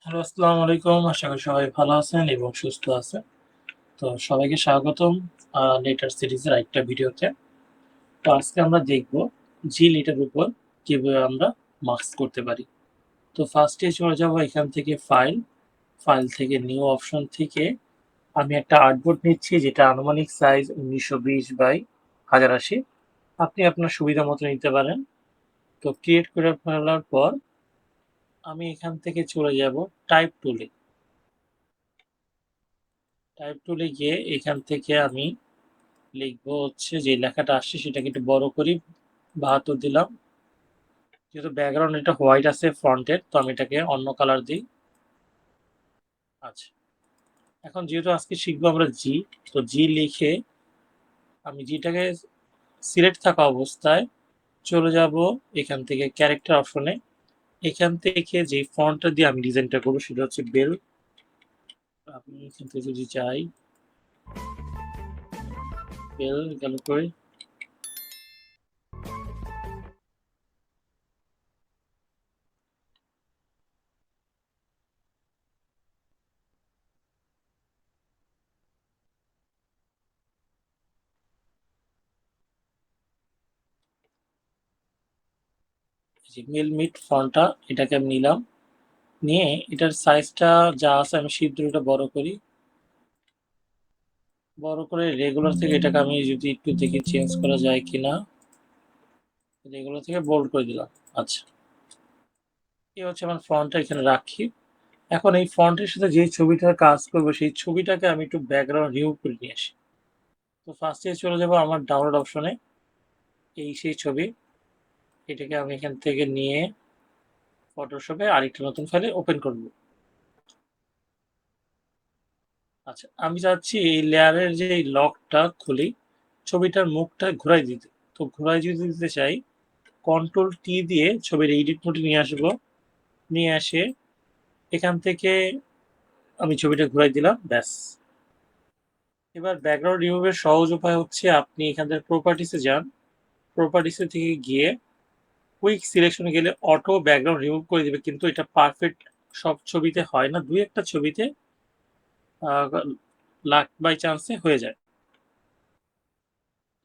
Hello, আসসালামু আলাইকুম। আশা করি সবাই ভালো আছেন এবং সুস্থ আছেন। তো সবাইকে স্বাগতম লেটার সিরিজের আরেকটা ভিডিওতে। তো আজকে আমরা দেখব জি-লিটের উপর কিভাবে আমরা মাস্ক করতে পারি। তো ফার্স্টে চলে যাব এখান থেকে ফাইল থেকে নিউ অপশন থেকে আমি একটা আর্টবোর্ড নিচ্ছি যেটা আনুমানিক সাইজ ১৯২০ বাই ১০৮০। আপনি আপনার সুবিধা মতো নিতে পারেন। তো ক্রিয়েট করে ফেলার পর আমি এখান থেকে চলে যাব টাইপ টুলে। টাইপ টুলে গিয়ে এখান থেকে আমি লিখবো হচ্ছে যে লেখাটা আসছে সেটাকে একটু বড় করি, ৭২ দিলাম। যেহেতু ব্যাকগ্রাউন্ড এটা হোয়াইট আছে ফ্রন্টের, তো আমি এটাকে অন্য কালার দিই। আচ্ছা, এখন যেহেতু আজকে শিখবো আমরা জি, তো জি লিখে আমি জিটাকে সিলেক্ট থাকা অবস্থায় চলে যাব এখান থেকে ক্যারেক্টার অপশনে। এখান থেকে যে ফন্টটা দিয়ে আমি ডিজাইনটা করবো সেটা হচ্ছে বেল। আমি এখান থেকে যদি চাই বেল গেল করে মেল মিট ফন্টটা এটাকে আমি নিলাম, নিয়ে এটার সাইজটা যা আছে আমি শিপ বড় করি। বড় করে রেগুলার থেকে এটাকে আমি যদি একটু দেখি চেঞ্জ করা যায় কিনা, রেগুলার থেকে বোল্ড করে দিলাম। আচ্ছা, এই হচ্ছে আমার ফন্টটা এখানে রাখি। এখন এই ফন্টের সাথে যে ছবিটার কাজ করবো সেই ছবিটাকে আমি একটু ব্যাকগ্রাউন্ড রিমুভ করে নিয়ে আসি। তো ফার্স্টে চলে যাব আমার ডাউনলোড অপশনে, এই সেই ছবি, এটাকে আমি এখান থেকে নিয়ে ফটোশপে আরেকটা নতুন ফাইলে ওপেন করব। আচ্ছা, আমি চাচ্ছি এই লেয়ারের যে লকটা খুলি, ছবিটার মুখটা ঘুরাই দিতে। তো ঘুরাই যদি দিতে চাই, কন্ট্রোল টি দিয়ে ছবির এডিট মোডে নিয়ে আসবো। নিয়ে আসে এখান থেকে আমি ছবিটা ঘুরাই দিলাম, ব্যাস। এবার ব্যাকগ্রাউন্ড রিমুভের সহজ উপায় হচ্ছে আপনি এখান থেকে প্রপার্টিসে যান, প্রপার্টিসে থেকে গিয়ে কুইক সিলেকশনে গেলে অটো ব্যাকগ্রাউন্ড রিমুভ করে দিবে, কিন্তু এটা পারফেক্ট সব ছবিতে হয় না, দুই একটা ছবিতে লাক বাই চান্সে হয়ে যায়।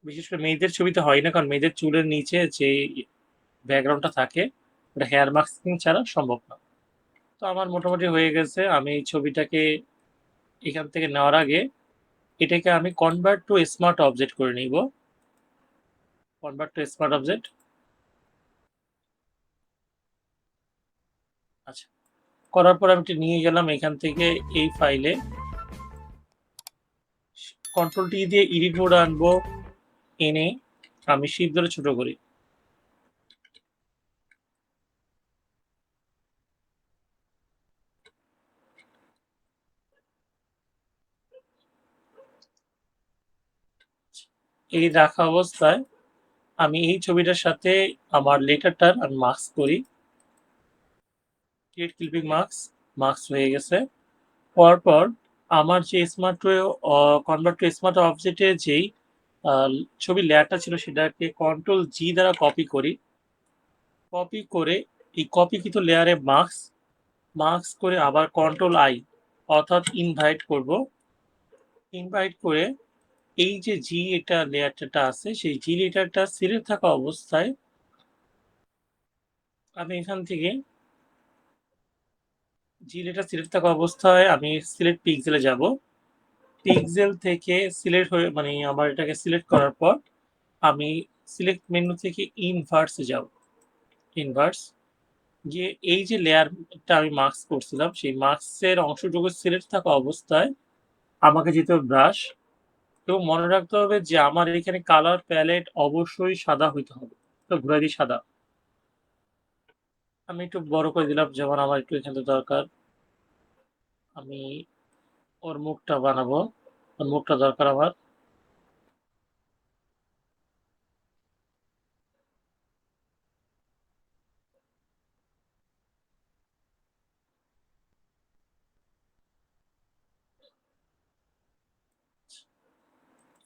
বিশেষ করে মেয়েদের ছবিতে হয় না, কারণ মেয়েদের চুলের নিচে যে ব্যাকগ্রাউন্ডটা থাকে ওটা হেয়ার মাস্কিং ছাড়া সম্ভব না। তো আমার মোটামুটি হয়ে গেছে। আমি এই ছবিটাকে এখান থেকে নেওয়ার আগে এটাকে আমি কনভার্ট টু স্মার্ট অবজেক্ট করে নিব। Convert to smart object. আচ্ছা, করার পর আমি এটা নিয়ে গেলাম এখান থেকে এই ফাইলে, কন্ট্রোল টি দিয়ে এডিট মোডে আনবো, এনে আমি শিপ ধরে ছোট করি। এই রাখা অবস্থায় আমি এই ছবিটার সাথে আমার লেটারটার আমি মাস্ক করি। ক্রিয়েট ক্লিপিং মাস্ক, মাস্ক হয়ে গেছে। হওয়ার পর আমার যে স্মার্ট কনভার্ট টু স্মার্ট অবজেক্টের যেই ছবির লেয়ারটা ছিল সেটাকে কন্ট্রোল জি দ্বারা কপি করি। কপি করে এই কপিকৃত লেয়ারে মাস্ক করে আবার কন্ট্রোল আই, অর্থাৎ ইনভাইট করব। ইনভাইট করে এই যে জি এটা লেয়ারটা আছে সেই জি লেটারটা সিলেক্ট থাকা অবস্থায় আমি এখান থেকে জি লেটার সিলেক্ট থাকা অবস্থায় আমি সিলেক্ট পিক্সেলে যাব। পিক্সেল থেকে সিলেক্ট হয়ে মানে আমার এটাকে সিলেক্ট করার পর আমি সিলেক্ট মেনু থেকে ইনভার্সে যাব। ইনভার্স গিয়ে এই যে লেয়ারটা আমি মাস্ক করছিলাম সেই মাস্কের অংশটুকু সিলেক্ট থাকা অবস্থায় আমাকে যেতে হবে ব্রাশ, এবং মনে রাখতে হবে যে আমার এখানে কালার প্যালেট অবশ্যই সাদা হইতে হবে। তো ঘুরাই দিই সাদা। আমি একটু বড় করে দিলাম, যেমন আমার একটু এখানে দরকার। আমি ওর মুখটা বানাবো, ওর মুখটা দরকার আমার।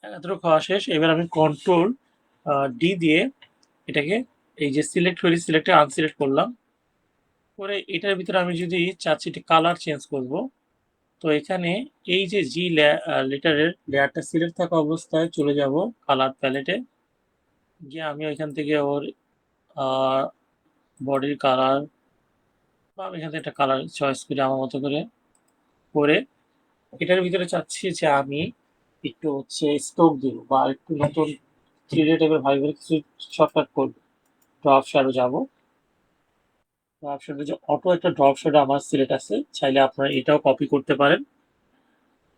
এতটুকু খাওয়া শেষ। এবার আমি কন্ট্রোল ডি দিয়ে এটাকে এই যে সিলেক্ট হয়ে সিলেক্টে আনসিলেক্ট করলাম, করে এটার ভিতরে আমি যদি চাচ্ছি একটি কালার চেঞ্জ করব, তো এখানে এই যে জি লেটারের লেয়ারটা সিলেক্ট থাকা অবস্থায় চলে যাব কালার প্যালেটে, গিয়ে আমি ওইখান থেকে ওর বডির কালার বা আমি এখান থেকে একটা কালার চয়েস করি আমার মতো করে করে এটার ভিতরে চাচ্ছি যে আমি একটু হচ্ছে স্ট্রোক দিব বা একটু নতুন 3D টাইপের ভাই কিছু শর্টকাট করব। ড্রপ শ্যাডো যাব, ড্রপ শ্যাডো যে অটো একটা ড্রপ শ্যাডো আমার সিলেক্ট আছে, চাইলে আপনারা এটাও কপি করতে পারেন।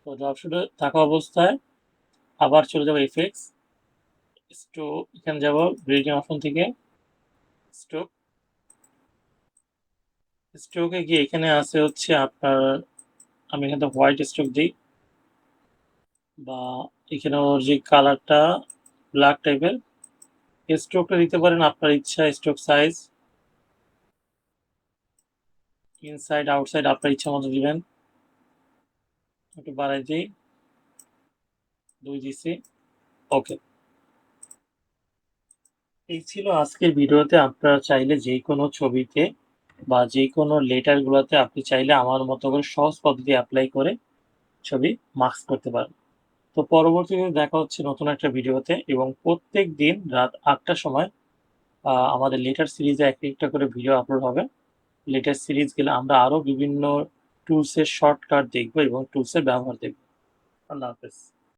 তো ড্রপ শ্যাডো থাকা অবস্থায় আবার চলে যাবো এফেক্টস, স্ট্রোক, এখানে যাব গ্রেডিয়েন্ট অপশন থেকে স্ট্রোক, স্ট্রোকে গিয়ে এখানে আছে হচ্ছে আপনার, আমি এখানে হোয়াইট স্ট্রোক দিই বা এখানে ওর যে কালারটা ব্ল্যাক টাইপের, স্ট্রোকটা দিতে পারেন আপনার ইচ্ছা, স্ট্রোক সাইজ ইনসাইড আউটসাইড আপনার ইচ্ছা মতো দিবেন, একটু বাড়াই দিই, 2 দিছি, ওকে। এই ছিল আজকের ভিডিওতে। আপনারা চাইলে যে কোনো ছবিতে বা যে কোনো লেটারগুলোতে আপনি চাইলে আমার মতো করে সহজ পদ্ধতি অ্যাপ্লাই করে ছবি মাস্ক করতে পারেন। তো পরবর্তীতে দেখা হচ্ছে নতুন একটা ভিডিওতে, এবং প্রত্যেক দিন রাত 8টার সময় আমাদের লেটার সিরিজে একটা করে ভিডিও আপলোড হবে। লেটার সিরিজ গেলে আমরা আরও বিভিন্ন টুলসের শর্টকাট দেখব এবং টুলসের ব্যবহার দেখব। আল্লাহ হাফেজ।